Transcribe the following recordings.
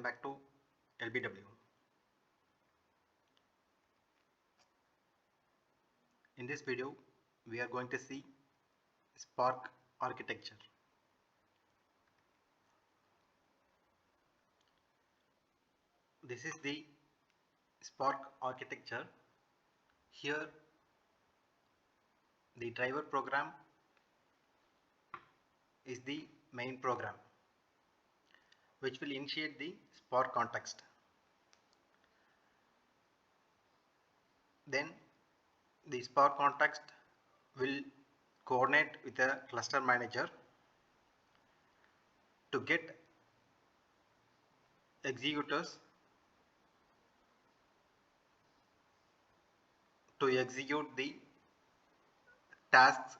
back to LBW. In this video, we are going to see Spark architecture. This is the Spark architecture. Here, the driver program is the main program, which will initiate the Spark context. Then, the Spark context will coordinate with a cluster manager to get executors to execute the tasks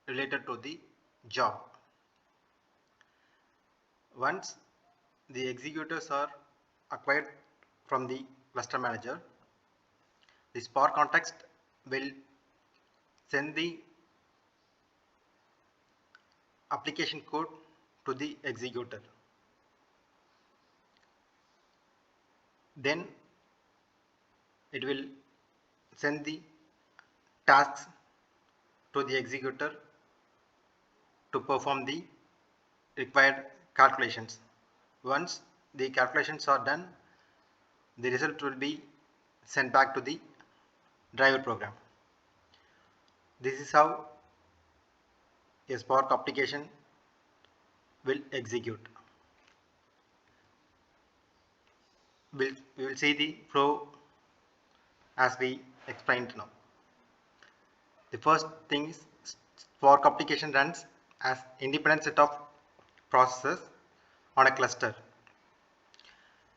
related to the job. Once the executors are acquired from the cluster manager, the Spark context will send the application code to the executor. Then it will send the tasks to the executor to perform the required calculations. Once the calculations are done, the result will be sent back to the driver program. This is how a Spark application will execute. We will see the flow as we explained now. The first thing is Spark application runs as independent set of processes on a cluster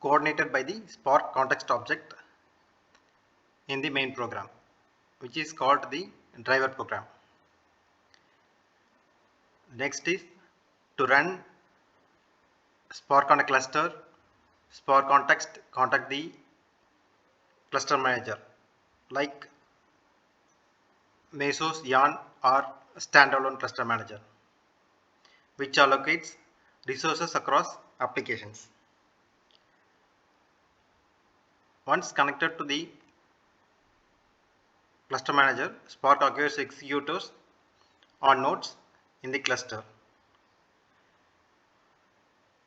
coordinated by the Spark context object in the main program, which is called the driver program. Next is to run Spark on a cluster, Spark context contact the cluster manager like Mesos, Yarn or standalone cluster manager, which allocates resources across applications. Once connected to the cluster manager, Spark acquires executors on nodes in the cluster,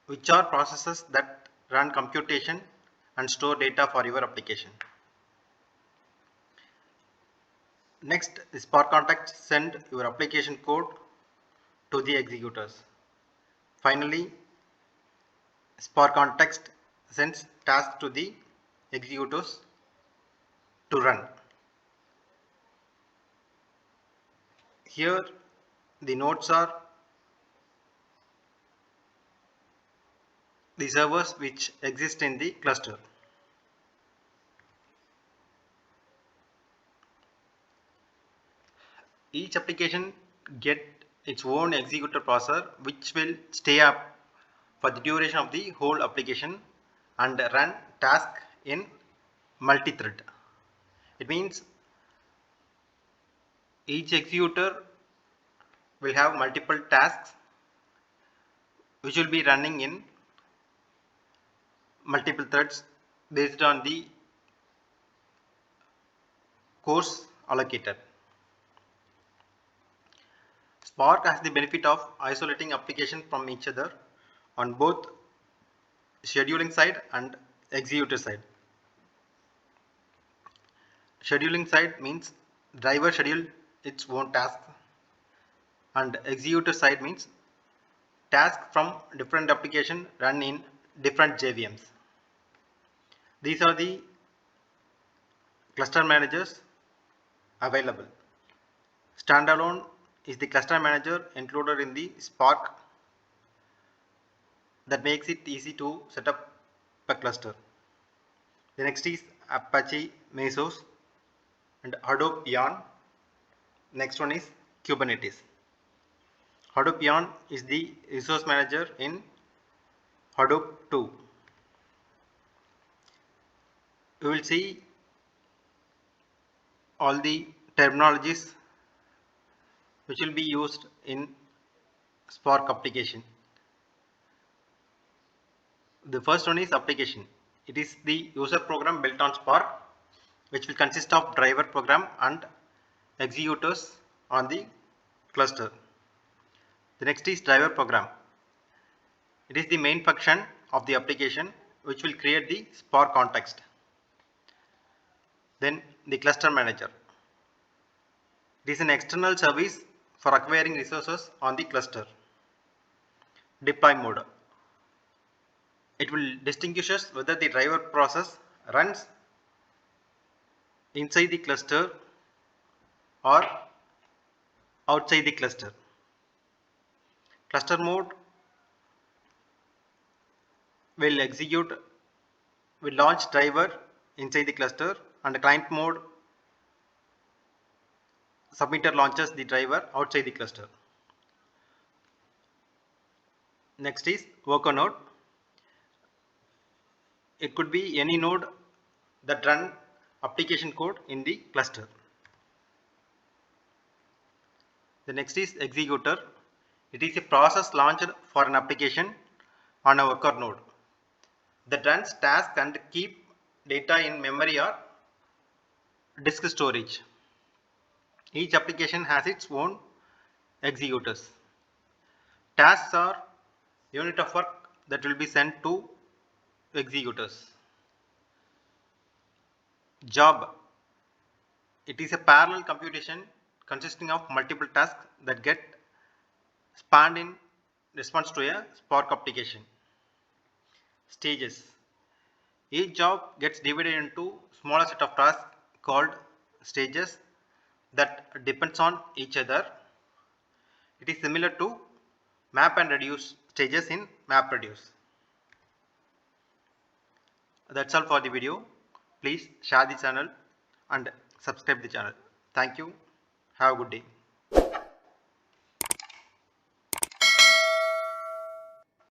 which are processes that run computation and store data for your application. Next, the Spark context send your application code to the executors. Finally, Spark context sends tasks to the executors to run. Here, the nodes are the servers which exist in the cluster. Each application get its own executor processor which will stay up for the duration of the whole application and run task in multi-thread. It means each executor will have multiple tasks which will be running in multiple threads based on the cores allocated. Spark has the benefit of isolating applications from each other on both scheduling side and executor side. Scheduling side means driver schedule its own task, and executor side means tasks from different application run in different JVMs. These are the cluster managers available. Standalone is the cluster manager included in the Spark that makes it easy to set up a cluster. The next is Apache Mesos and Hadoop Yarn. Next one is Kubernetes. Hadoop Yarn is the resource manager in Hadoop 2. We will see all the terminologies which will be used in Spark application. The first one is application. It is the user program built on Spark, which will consist of driver program and executors on the cluster. The next is driver program. It is the main function of the application which will create the Spark context. Then the cluster manager. It is an external service for acquiring resources on the cluster. Deploy mode. It will distinguishes whether the driver process runs inside the cluster or outside the cluster. Cluster mode will launch driver inside the cluster, and client mode submitter launches the driver outside the cluster. Next is worker node. It could be any node that run application code in the cluster. The next is executor. It is a process launched for an application on a worker node that runs tasks and keep data in memory or disk storage. Each application has its own executors. Tasks are unit of work that will be sent to executors. Job. It is a parallel computation consisting of multiple tasks that get spanned in response to a Spark application. Stages. Each job gets divided into smaller set of tasks called stages that depends on each other. It is similar to map and reduce stages in MapReduce. That's all for the video. Please share the channel and subscribe the channel. Thank you. Have a good day.